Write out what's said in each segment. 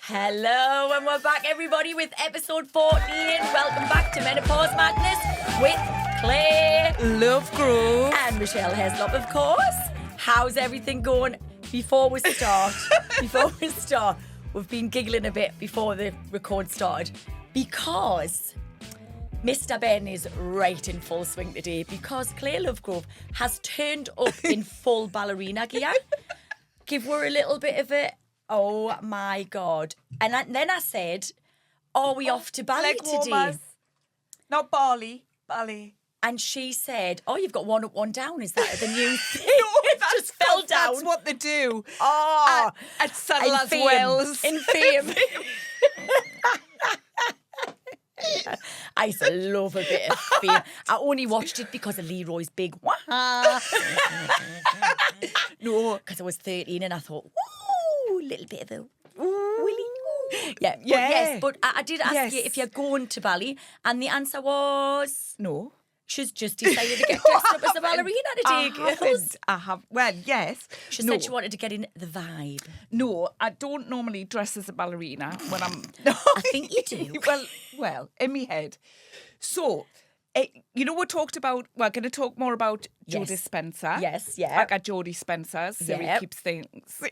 Hello, and we're back, everybody, with episode 14. Welcome back to Menopause Madness with Claire Lovegrove and Michelle Heslop, of course. How's everything going? Before we start, we've been giggling a bit before the record started because Mr. Ben is right in full swing today because Claire Lovegrove has turned up in full ballerina gear. Give her a little bit of a, oh my God. And then I said, are we off to Bali today? warmers. Not Bali, Bali. And she said, oh, you've got one up, one down. Is that the new thing? No, It just fell down. That's what they do. Oh, At Saddle in as fame. Wells. In fame. I used to love a bit of fame. I only watched it because of Leroy's big wah. No. Because I was 13 and I thought, woo, little bit of a willy. Yeah, but Yeah. yes, but I did ask Yes. you if you're going to Bali, and the answer was No. she's just decided to get dressed up as a ballerina today, girls. I have. Well, yes. She no. said she wanted to get in the vibe. No, I don't normally dress as a ballerina when I'm... I think you do. well, in my head. So, we talked about... We're going to talk more about Geordie Yes. Spencer. Yes, yeah. I got Geordie Spencer. Siri Yep. keeps things... when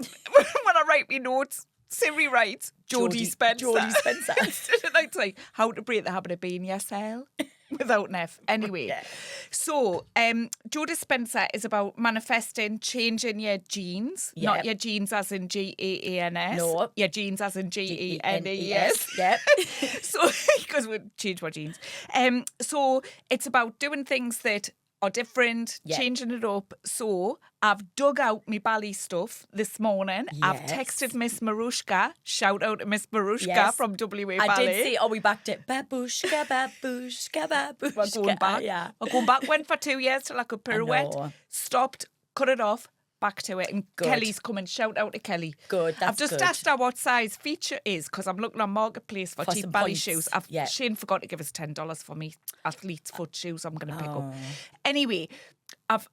I write me notes, Siri writes Geordie Spencer. Geordie Spencer. It's like, how to break the habit of being yourself without an F. Anyway, Yeah. so Geordie Spencer is about manifesting, changing your genes, not Yep. your genes as in Geans. No. Your genes as in Genes. Yep. So, because we change our genes. So it's about doing things that are different, Yeah. changing it up. So I've dug out my Bali stuff this morning. I've Yes. texted Miss Marushka. Shout out to Miss Marushka Yes. from WA I Ballet. did see, we backed it. Babushka, babushka, babushka. We're going back. Yeah. We're going back. Went for 2 years till I could pirouette. know. Stopped, cut it off, back to it. And Good. Kelly's coming. Shout out to Kelly. Good, that's I've just good. asked her what size feature is because I'm looking on Marketplace for cheap some ballet points. shoes. Yeah. Shane forgot to give us $10 for me athlete's foot shoes I'm going to pick Oh. up. Anyway, I've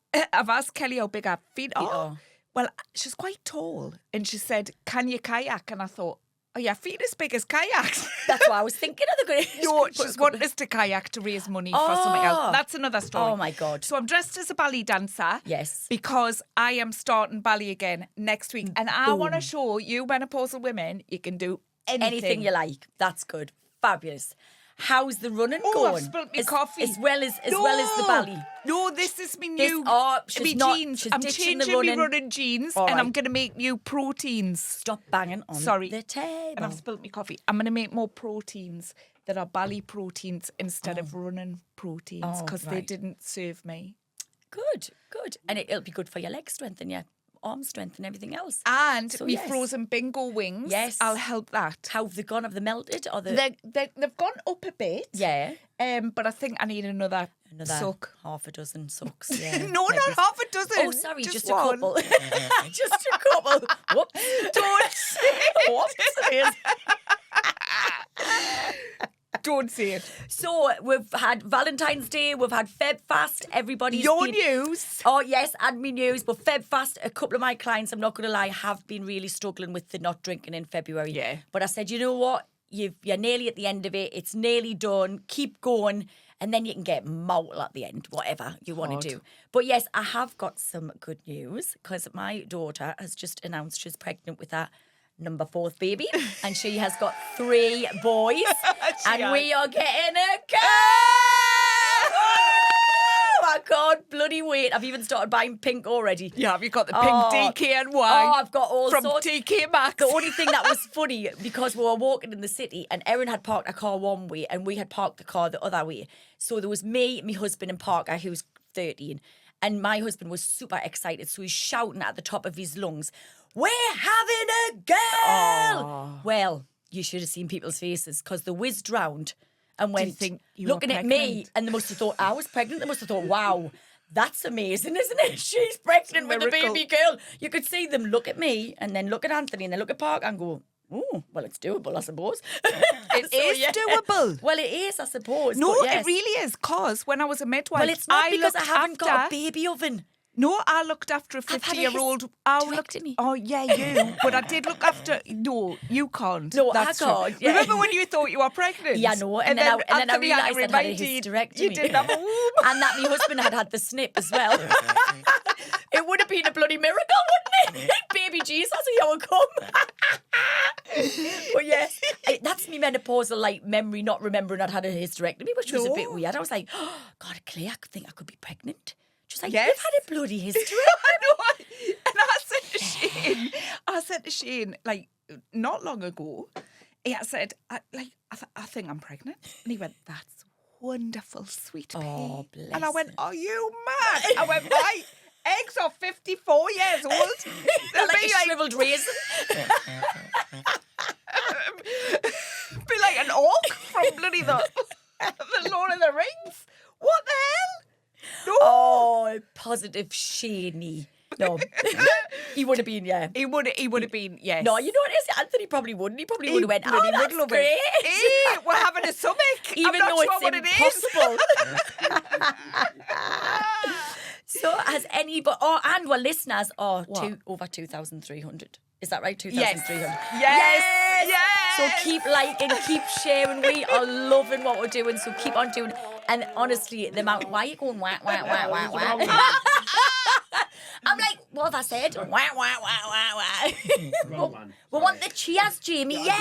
asked Kelly how big her feet are. are. Well, she's quite tall. And she said, can you kayak? And I thought, oh, your feet as big as kayaks. That's what I was thinking of the good. No, she's wanting us to kayak to raise money for something else. That's another story. Oh, my God. So I'm dressed as a ballet dancer. Yes. Because I am starting ballet again next week. And I want to show you menopausal women you can do Anything you like. That's good. Fabulous. How's the running Oh, going? I've spilt me coffee. As well as the ballet. No, this is me This- new she's me not- jeans. she's I'm ditching the changing my running. running jeans All and I'm right. going to make new proteins. Stop banging on Sorry. the table. And I've spilt my coffee. I'm going to make more proteins that are ballet proteins instead of running proteins Oh, because they right. didn't serve me. Good. And it'll be good for your leg strength and your arm strength and everything else. And So, me yes. frozen bingo wings. Yes. I'll help that. How have they gone? Have they melted? Or They've gone up a bit. Yeah. But I think I need another suck. half a dozen sucks. Yeah. No, not half a dozen. Oh, sorry, just a one. couple. Just a couple. Whoops. Don't say it. Whoops. Don't say it. So we've had Valentine's Day, we've had Feb Fast, everybody's Your been... news. Oh yes, and me news, but Feb Fast, a couple of my clients, I'm not going to lie, have been really struggling with the not drinking in February. Yeah. But I said, you know what, you're nearly at the end of it, it's nearly done, keep going, and then you can get mortal at the end, whatever you want to do. But yes, I have got some good news, because my daughter has just announced she's pregnant with her number 4th baby, and she has got 3 boys, and we are getting a girl! I can't bloody wait. I've even started buying pink already. Yeah, have you got the pink Oh. DK and Y? Oh, I've got all from sorts. DK Maxx. The only thing that was funny, because we were walking in the city and Erin had parked a car one way and we had parked the car the other way. So there was me, my husband and Parker, who's 13. And my husband was super excited. So he's shouting at the top of his lungs, "We're having a girl!" Well, you should have seen people's faces because they whizzed round and went think you were looking at me, pregnant? and they must have thought I was pregnant. They must have thought, wow, that's amazing, isn't it? She's pregnant with a miracle. baby girl. You could see them look at me and then look at Anthony and then look at Park and go, oh, well, it's doable, I suppose. It is doable. Well, it is, I suppose. No, but yes. it really is. Because when I was a midwife, Well, it's not because I looked haven't got a after- baby oven. No, I looked after a I've had a 50-year-old. hysterectomy. Oh, yeah, you. But I did look after. No, you can't. No, That's I true. can't. Yeah. Remember when you thought you were pregnant? Yeah, no. And then I Anthony had realised to I'd had a remind you, hysterectomy. You didn't have a womb. And that my husband had the snip as well. It would have been a bloody miracle, wouldn't it? Baby Jesus, here I come. But yeah, that's me menopausal like memory, not remembering I'd had a hysterectomy, which was a bit weird. I was like, oh, God, Claire, I think I could be pregnant. She's like, Yes. you've had a bloody hysterectomy. I know. And I said to Shane, like, not long ago, I said, I think I'm pregnant. And he went, that's wonderful, sweet pea. Oh, bless and I went, him. are you mad? I went, my eggs are 54 years old. They're like a shriveled raisin. Be like an orc from bloody the Lord of the Rings. What the hell? No. Oh, positive Shaney. No, he would have been, yeah. He would have been, yes. No, you know what it is? Anthony probably wouldn't. He probably would have went, oh, that's love great. It. We're having a stomach. Even I'm not though sure it's what impossible. So has anybody, and we're listeners are over 2,300. Is that right? 2,300. Yes. So keep liking, keep sharing. We are loving what we're doing. So keep on doing. And honestly, the amount, why are you going wah, wah, wah, wah, wah? I'm like, what have I said? Wah, wah, wah, wah, wah. Wrong one. We want the cheers, Jamie. Yay!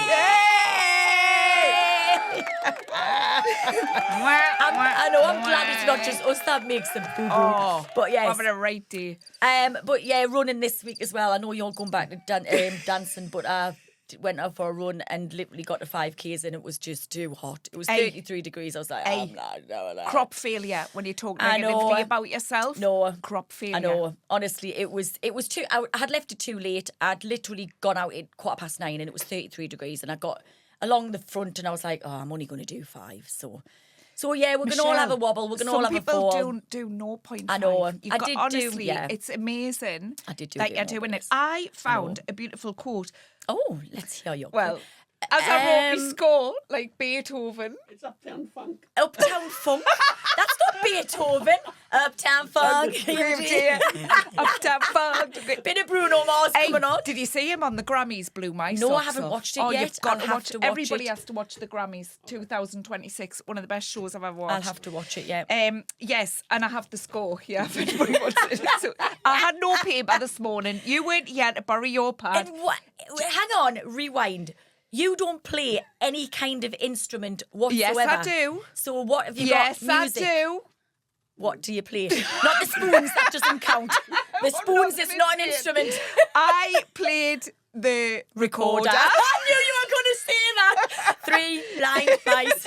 I know, I'm glad it's not just us that makes them boo-boo. Oh, but yes. having a right day. But yeah, running this week as well. I know you're going back to dancing, but I went out for a run and literally got to 5Ks and it was just too hot. It was 33 degrees. I was like, no. Crop failure when you talk I know. negatively about yourself. No. Crop failure. I know. Honestly, it was too. I had left it too late. I'd literally gone out at 9:15 and it was 33 degrees. And I got along the front and I was like, oh, I'm only going to do 5. So yeah, we're going to all have a wobble. We're going to all have a fall. Some people do 0.5. I know. Honestly, yeah. it's amazing I did do that a you're bit more doing it. this. I found a beautiful quote. Oh, let's hear your Well, as I wrote my score, like Beethoven. It's Uptown Funk. Uptown Funk. That's not Beethoven. Uptown Funk. Uptown Funk. Bit of Bruno Mars Hey, coming on. did you see him on the Grammys? Blew my No, I socks haven't off. watched it Oh, yet. You've got I'll to have watch to watch Everybody it. has to watch the Grammys 2026. One of the best shows I've ever watched. I'll have to watch it, yeah. Yes, and I have the score here if anybody wants it. So, I had no paper this morning. You weren't here to borrow your pad. And hang on, rewind. You don't play any kind of instrument whatsoever. Yes, I do. So what have you Yes, got? Music. I do. What do you play? Not the spoons, that doesn't count. The spoons is not an instrument. I played the recorder. I knew you were going to say that. 3 blind mice.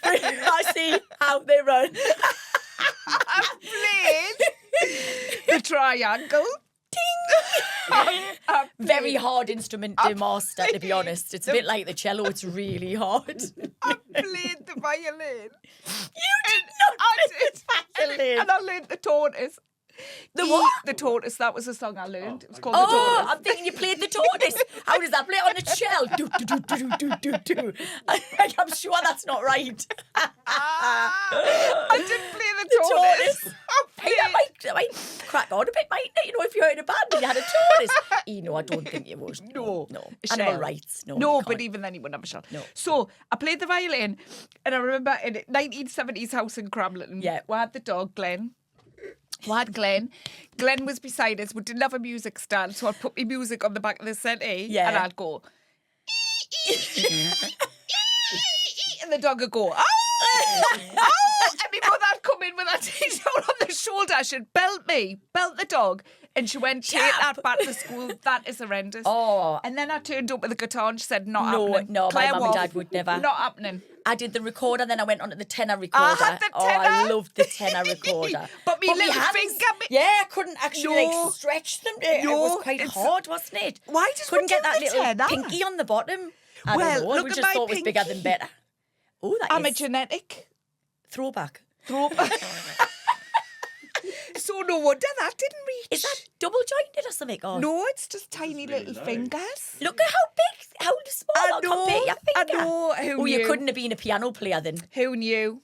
I see how they run. I played the triangle. Very hard instrument to master, to be honest. It's a bit like the cello. It's really hard. I played the violin. You did not play the violin. And I learned the tortoise. The what? The tortoise. That was the song I learned. It was called Oh, the tortoise. I'm thinking you played the tortoise. How does that play on the shell? Do, do, do, do, do, do, do. I'm sure that's not right. I didn't play the tortoise. Hey, that might crack on a bit, mightn't it? You know, if you're in a band and you had a tortoise. No, I don't think you would. No. A Animal shell. rights. No, No, you but can't. even then he wouldn't have a shell. No. So I played the violin, and I remember in a 1970s house in Cramlington, we had the dog Glenn. We had Glenn. Glenn was beside us. We didn't have a music stand, so I'd put my music on the back of the settee, and I'd go, and the dog would go, oh, and my mother'd come in with her t-shirt on the shoulder. She'd belt the dog, and she went, take that back to school. That is horrendous. Oh. And then I turned up with a guitar and she said, not No, happening. no, my Claire mum and Wolf, dad would never. Not happening. I did the recorder, then I went on to the tenor recorder. I had the Oh, I tenor. loved the tenor recorder. But me little hands, finger... yeah, I couldn't actually No. stretch them. It No, was quite it's- hard, wasn't it? Why did we couldn't get do that the little tenor? pinky on the bottom? I Well, don't know. look We at just my thought it was bigger than pinky. better. Oh, that I'm a is genetic. throwback. So no wonder that didn't reach. Is that double jointed or something? Oh, No, it's just tiny little fingers. look at how big, how small. I Compare your know, I finger. know. Who Oh, you knew? couldn't have been a piano player then. Who knew?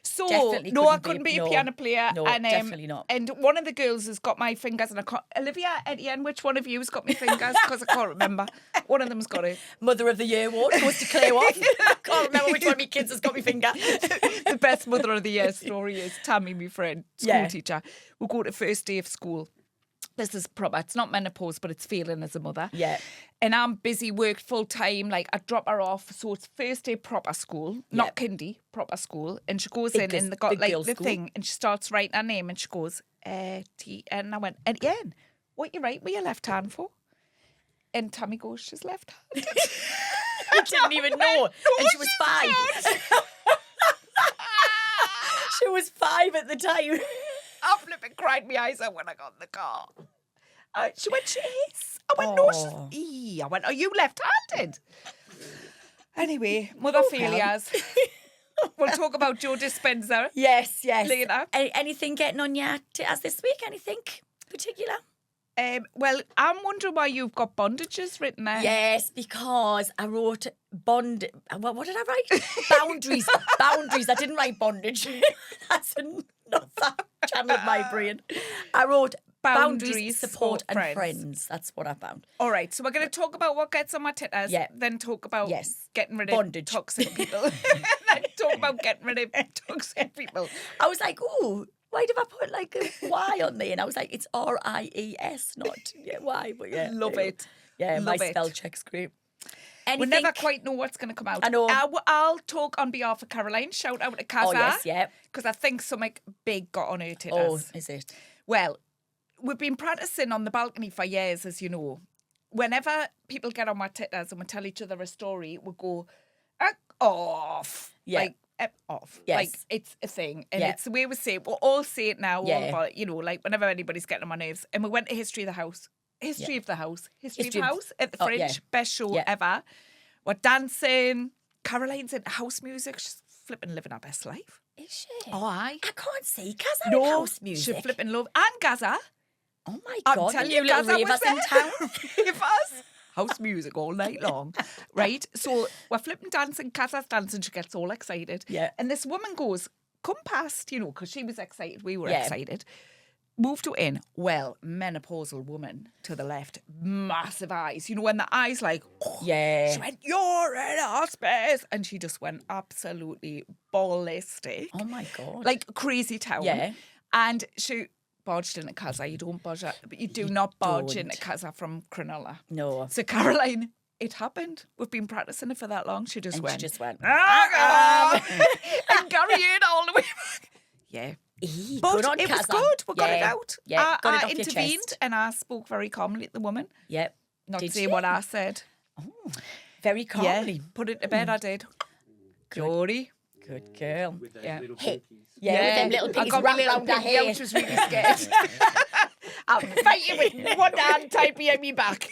So, Definitely no, I couldn't couldn't be a no. piano player. No, and, definitely not. And one of the girls has got my fingers, and I can't. Olivia, Etienne, which one of you has got my fingers? Because I can't remember. One of them's got it. Mother of the Year award goes to Claire Watt. Can't remember which one of my kids has got my finger. The best Mother of the Year story is Tammy, my friend, school teacher. We'll go to first day of school. This is proper. It's not menopause, but it's feeling as a mother. Yeah. And I'm busy, worked full time. Like, I drop her off. So it's first day proper school, not kindy, proper school. And she goes in and they got like the thing, and she starts writing her name, and she goes, T. And I went, Etienne, what you write with your left hand for? And Tammy goes, she's left-handed. I didn't even know. And she was 5. She was 5 at the time. I flipping cried my eyes out when I got in the car. She went, she is. I went, no, she's... I went, are you left-handed? Anyway, mother failures. We'll talk about Geordie Spencer. Yes. Later. Anything getting on your as this week? Anything particular? Well, I'm wondering why you've got bondages written there. Yes, because I wrote what did I write? Boundaries. Boundaries. I didn't write bondage. That's another channel of my brain. I wrote boundaries, support, and friends. That's what I found. All right, so we're going to talk about what gets on my titters, then talk about getting rid of bondage. Toxic people. Then talk about getting rid of toxic people. I was like, ooh, why did I put like a Y on there? And I was like, it's RIES, not Y. But yeah, love it. Yeah, love my it. spell check's great. We never quite know what's going to come out. I know. I'll talk on behalf of Caroline. Shout out to Kaza. Oh, yes, yeah. Because I think something big got on her titters. Oh, is it? Well, we've been practicing on the balcony for years, as you know. Whenever people get on my titters and we tell each other a story, we'll go, off. Yeah. Like, off. Yes. Like, it's a thing. And it's the way we say it. We'll all say it now. Yeah. All about, like, whenever anybody's getting on my nerves. And we went to History of the House. History of the House at the Fringe. Best show ever. We're dancing. Caroline's in house music. She's flipping living her best life. Is she? Oh, aye. I can't see Gaza in house music. She flipping love. And Gaza. Oh my God. I'm telling you, little Gaza ravers was there. in town. Ravers. House music all night long. Right? So we're flipping dancing. Gaza's dancing. She gets all excited. Yeah. And this woman goes, come past, because she was excited. We were excited. Moved her in. Well, menopausal woman to the left. Massive eyes. When the eyes like, yeah. She went, you're in our space. And she just went absolutely ballistic. Oh my God. Like crazy town. Yeah. And she bodged in a Kaza. You don't bodge, but you do not bodge in a Kaza from Cronulla. No. So Caroline, it happened. We've been practicing it for that long. She just went. She just went. And carried all the way back. Yeah. But it was good. We got it out. Yeah, got it I off your intervened chest. and I spoke very calmly to the woman. Yep. Not to say what I said. Oh, very calmly. Yeah. Put it to bed, I did. Geordie. Good girl. With those Yeah. little Hey. pinkies. Yeah, with them little I piggies got my wrapped little round her piggy out. hair. She was really scared. I'll fight you with one hand tied behind me back.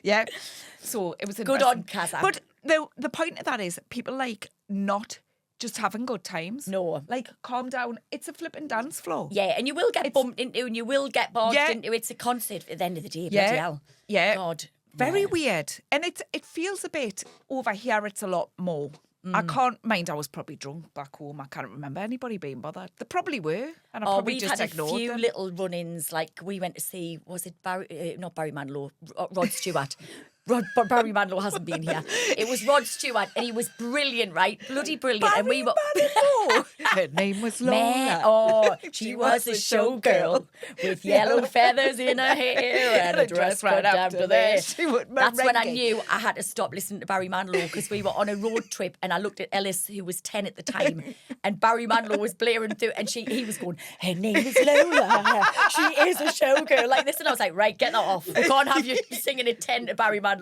Yeah. So it was Good on Kaza. But the point of that is people like not just having good times. No. Like, calm down. It's a flipping dance floor. Yeah, and you will get bumped into and you will get barged Yeah. into. It's a concert at the end of the day. Yeah. Bloody hell. Yeah. God. Very weird. And it feels a bit over here, it's a lot more. I can't mind, I was probably drunk back home. I can't remember anybody being bothered. They probably were. And I probably we've just had a ignored few them. little run-ins. Like we went to see, was it not Barry Manilow, Rod Stewart. Barry Manilow hasn't been here. It was Rod Stewart, and he was brilliant, right? Bloody brilliant. And we were. Her name was Lola. She was a showgirl with yellow feathers in her hair and a dress right after this. That's when I knew I had to stop listening to Barry Manilow because we were on a road trip and I looked at Ellis, who was 10 at the time, and Barry Manilow was blaring through, and he was going, her name is Lola. She is a showgirl like this, and I was like, right, get that off. We can't have you singing at 10 to Barry Manilow.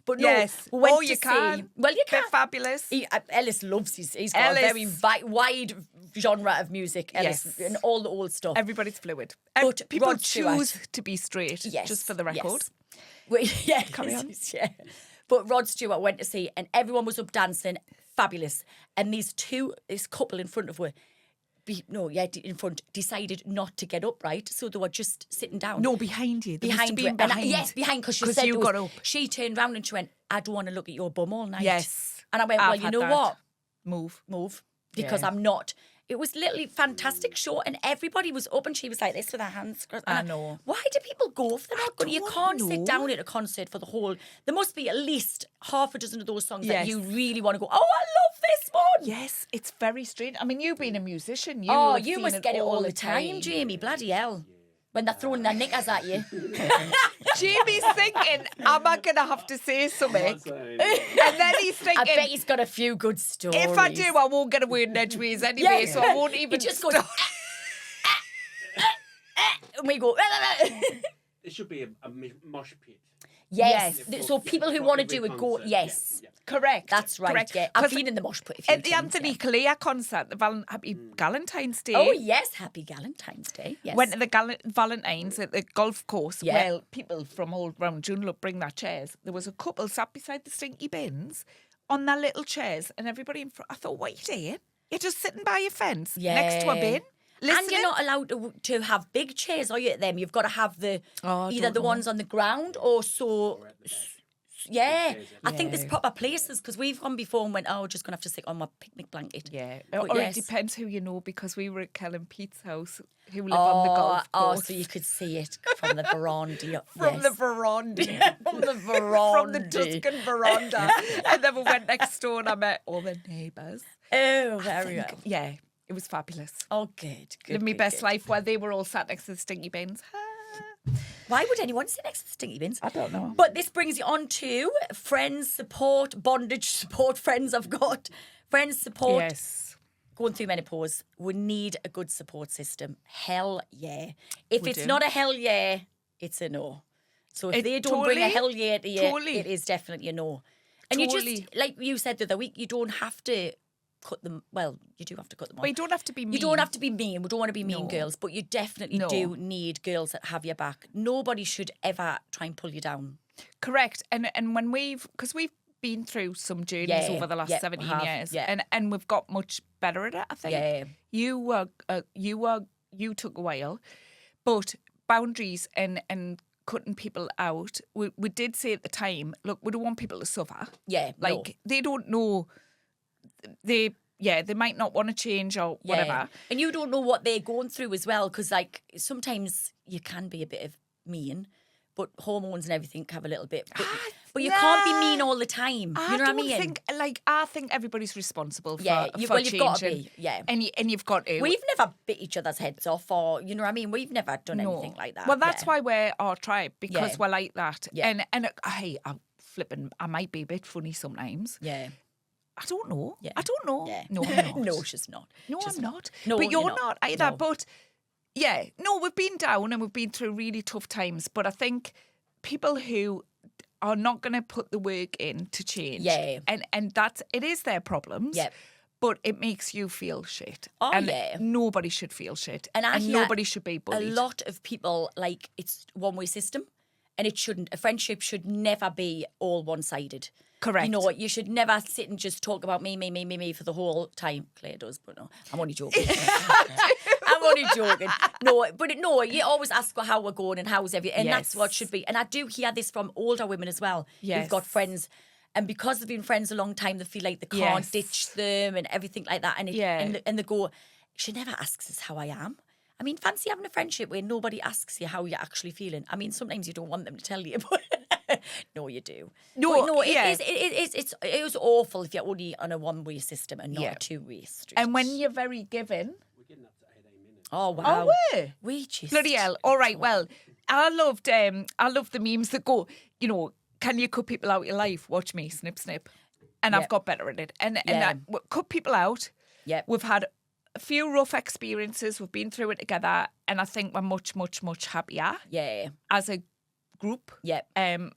But no, we went to see. Well, you can. They're fabulous. Ellis loves he's got a very wide genre of music, Ellis, and all the old stuff. Everybody's fluid. But people Rod choose Stewart, to be straight, just for the record. Yes. Carry on. Yeah. But Rod Stewart went to see, and everyone was up dancing, fabulous. And this couple in front of her, in front, decided not to get up, right? So they were just sitting down. No, behind you. Behind her. Yes, behind, because she said you got up. She turned round and she went, I don't want to look at your bum all night. Yes. And I went, well, you know what? Move. Because I'm not. It was literally fantastic show, and everybody was up, and she was like this with her hands. I know. Why do people go if they're not good? You can't sit down at a concert for the whole. There must be at least half a dozen of those songs that you really want to go. Oh, I love this one. Yes, it's very strange. I mean, you being a musician, you must get it all the time, Jamie. Bloody hell. When they're throwing their knickers at you. Jamie's thinking, am I going to have to say something? And then he's thinking, I bet he's got a few good stories. If I do, I won't get a word in edgeways anyway, so I won't even. He just goes, and we go, It should be a mosh pit. Yes. So people who want to do it go, yes. Yeah. Correct. That's right. Correct. Yeah. I've been in the mosh pit a few At the times, Anthony Calea concert, the Happy Galentine's Day. Oh, yes. Happy Galentine's Day. Yes. Went to the Valentine's at the golf course. Yeah. Well, people from all round Joondalup bring their chairs. There was a couple sat beside the stinky bins on their little chairs, and everybody in front. I thought, what are you doing? You're just sitting by your fence next to a bin. Listening. And you're not allowed to have big chairs, are you, at them? You've got to have either the ones on the ground or so... Yeah, I think there's proper places because we've gone before and went, we're just going to have to sit on my picnic blanket. Yeah, but or it depends who you know because we were at Kellen Pete's house who live on the golf course. Oh, so you could see it from the veranda. From the veranda. From the veranda. From the Tuscan veranda. And then we went next door and I met all the neighbours. Oh, very well. Yeah, it was fabulous. Oh, good. Lived my best life while they were all sat next to the stinky bins. Why would anyone sit next to the stinky bins? I don't know. But this brings you on to friends support, bondage support, friends I've got. Friends support. Yes. Going through menopause, we need a good support system. Hell yeah. If We it's do. not a hell yeah, it's a no. So if they don't bring a hell yeah to you, it is definitely a no. And you just, like you said the other week, you don't have to cut them. Well, you do have to cut them on. But you don't have to be mean. You don't have to be mean. We don't want to be mean girls, but you definitely do need girls that have your back. Nobody should ever try and pull you down. Correct. And when because we've been through some journeys over the last 17 years, and we've got much better at it, I think. Yeah. You took a while, but boundaries and cutting people out, we did say at the time, look, we don't want people to suffer. Yeah, Like, they don't know... They might not want to change or whatever. And you don't know what they're going through as well, because like sometimes you can be a bit of mean, but hormones and everything have a little bit. But you can't be mean all the time. You know what I mean? I think everybody's responsible for you've got to be. Yeah, and you've got to. We've never bit each other's heads off, or you know what I mean. We've never done anything like that. Well, that's why we're our tribe because we're like that. Yeah. And hey, I'm flipping. I might be a bit funny sometimes. Yeah. I don't know. Yeah. I don't know. Yeah. No, I'm not. No, she's not. No, I'm not. No, but you're not either. No. But yeah, no, we've been down and we've been through really tough times. But I think people who are not going to put the work in to change, and it is their problems. Yeah. But it makes you feel shit. Oh, and yeah. Nobody should feel shit. And nobody should be bullied. A lot of people, like, it's one-way system. And it shouldn't. A friendship should never be all one-sided. Correct. You know, you should never sit and just talk about me for the whole time. Claire does, but no, I'm only joking. I'm only joking. No, you always ask how we're going and how's everything. And that's what should be. And I do hear this from older women as well. Yes. Who've got friends. And because they've been friends a long time, they feel like they can't ditch them and everything like that. And and they go, she never asks us how I am. I mean, fancy having a friendship where nobody asks you how you're actually feeling. I mean, sometimes you don't want them to tell you, but no, you do. It is awful if you're only on a one-way system and not a two-way street. And when you're very giving... We're getting up to 8 minutes. Oh, wow. Oh, we just... Bloody hell. All right, well, I love the memes that go, you know, can you cut people out of your life? Watch me, snip, snip. And I've got better at it. And cut people out. Yeah. We've had a few rough experiences. We've been through it together. And I think we're much, much, much happier. Yeah. As a group. Yeah. And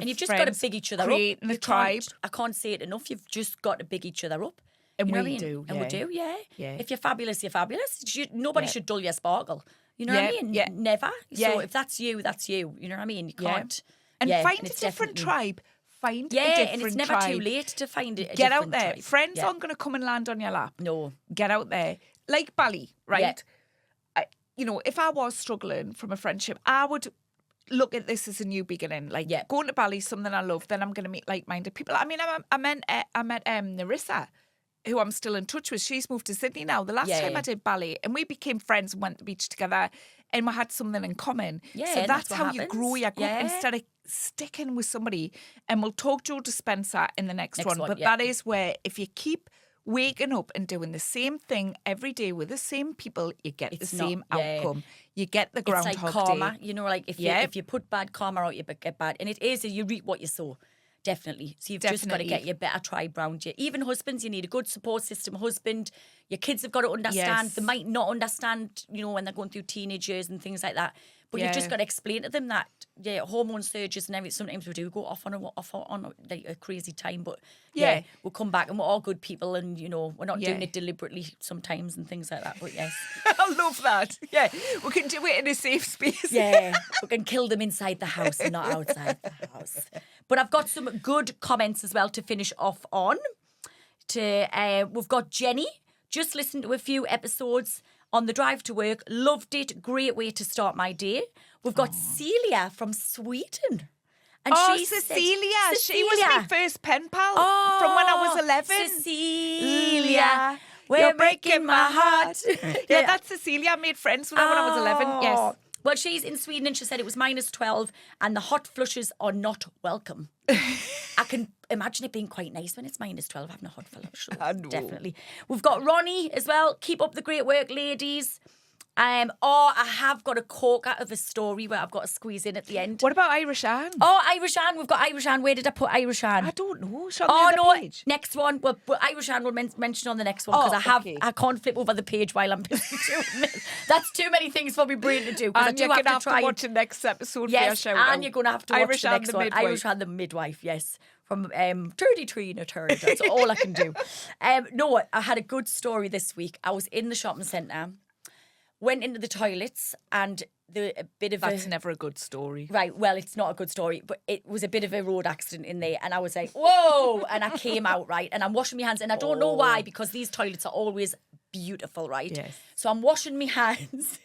you've just got to big each other up. Creating a tribe. I can't say it enough. You've just got to big each other up. And you know we what I mean? do. And we do, yeah. Yeah. If you're fabulous, you're fabulous. Nobody should dull your sparkle. You know what I mean? Yeah. Never. Yeah. So if that's you, that's you. You know what I mean? You can't. And yeah, find and a it's different definitely- tribe. Find a Yeah, different and it's never tribe. too late to find it. Get out there. Tribe. Friends Yeah. aren't going to come and land on your lap. No. Get out there. Like Bally, right? You know, if I was struggling from a friendship, I would look at this as a new beginning. Like going to Bali, something I love. Then I'm going to meet like-minded people. I mean, I met Narissa, who I'm still in touch with. She's moved to Sydney now. The last time I did Bali, and we became friends and went to the beach together, and we had something in common. Yeah, so that's how happens. you grow your group instead of sticking with somebody. And we'll talk Geordie Spencer in the next one. But that is where if you keep waking up and doing the same thing every day with the same people, you get the same outcome. You get the Groundhog It's like karma, Day. you know, like if you put bad karma out, you get bad. And it is, you reap what you sow. Definitely. So you've just got to get your better tribe around you. Even husbands, you need a good support system. Husband, your kids have got to understand. Yes. They might not understand, you know, when they're going through teenage years and things like that. But you've just got to explain to them that hormone surges and everything. Sometimes we do go off on like a crazy time, but we'll come back and we're all good people, and you know we're not doing it deliberately sometimes and things like that. But yes, I love that. Yeah, we can do it in a safe space. Yeah, we can kill them inside the house and not outside the house. But I've got some good comments as well to finish off on. We've got Jenny. Just listened to a few episodes on the drive to work. Loved it. Great way to start my day. We've got Celia from Sweden. And Cecilia. She was my first pen pal from when I was 11. Cecilia, you're breaking my heart. Yeah, that's Cecilia. I made friends with her when I was 11. Yes. Well, she's in Sweden and she said it was -12 and the hot flushes are not welcome. I can imagine it being quite nice when it's -12, having a hot flush. Definitely. We've got Ronnie as well. Keep up the great work, ladies. I have got a corker of a story where I've got to squeeze in at the end. What about Irish Anne? Oh, Irish Anne. We've got Irish Anne. Where did I put Irish Anne? I don't know. Page. Next one. Well, Irish Anne will mention on the next one because I can't flip over the page while I'm busy doing this. That's too many things for my brain to do. And you're going to have to watch the next episode. Yes, and you're going to have to watch Irish the next Anne, one. midwife. Irish Anne the midwife. Yes. From 33 and a third. That's all I can do. No, I had a good story this week. I was in the shopping centre. Went into the toilets and That's never a good story. Right, well, it's not a good story, but it was a bit of a road accident in there. And I was like, whoa! And I came out, right? And I'm washing my hands. And I don't know why, because these toilets are always beautiful, right? Yes. So I'm washing my hands.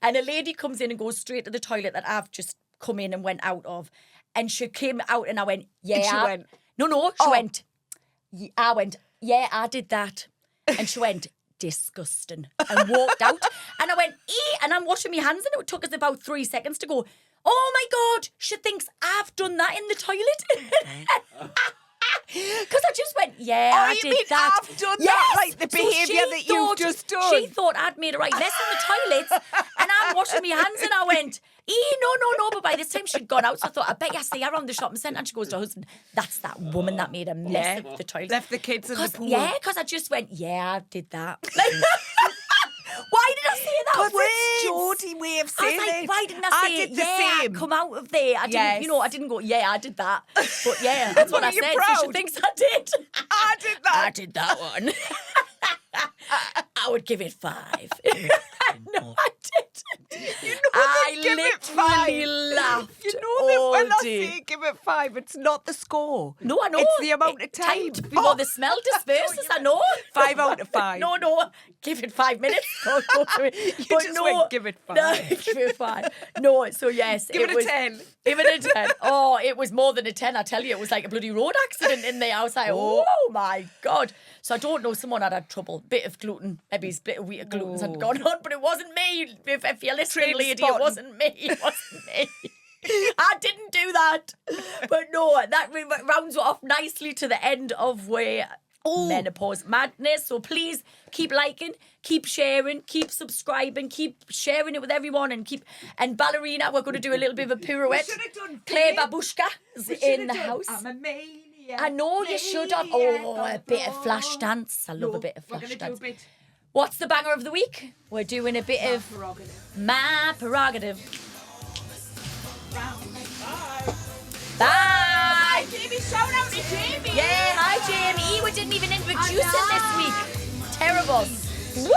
And a lady comes in and goes straight to the toilet that I've just come in and went out of. And she came out and I went, yeah. And she went... No, she went... I went, yeah, I did that. And she went... disgusting, and walked out. And I went, and I'm washing my hands, and it took us about 3 seconds to go, oh my God, she thinks I've done that in the toilet. Because I just went, I did that. I've done that, like the behaviour that you've just done. She thought I'd made a right mess in the toilets, and I'm washing my hands, and I went, no. But by this time she'd gone out, so I thought, I bet you see her around the shopping centre. And she goes to her husband, that's that woman that made a mess of the toilet. Left the kids in the pool. Yeah, because I just went, I did that. Like, why did I say that word? Because it's Geordie way of saying I was like, it. why didn't I say did the same. come out of there? I didn't, Yes. I didn't go, I did that. But that's what I Are you said. proud? So she thinks I did. I did that. I did that one. I would give it 5. No, I didn't. You know I give it 5. Laughed. You know that when I day. say give it 5, it's not the score. No, I know. It's the amount of time. Before the smell disperses, I know. 5 out of 5. No. Give it 5 minutes. Go through it. You But just no, went, give it 5. No, give it 5. No, so yes. Give it was, a 10. Give it a 10. Oh, it was more than a 10, I tell you. It was like a bloody road accident in there. I was like, oh my God. So I don't know, someone had trouble. Bit of gluten. Maybe a bit of wheat of gluten had gone on, but it wasn't me. If you're listening, lady, it wasn't me. It wasn't me. I didn't do that. But no, that rounds off nicely to the end of Menopause Madness. So please keep liking, keep sharing, keep subscribing, keep sharing it with everyone, and ballerina, we're going to do a little bit of a pirouette. Claire Babushka is in the house. I'm a maniac. I know you should have. Oh, a bit of flash dance. I love a bit of flash dance. What's the banger of the week? We're doing a bit of My Prerogative. Bye. Jamie, shout out to Jamie. Yeah, hi Jamie. We didn't even introduce him this week. Terrible. Woo!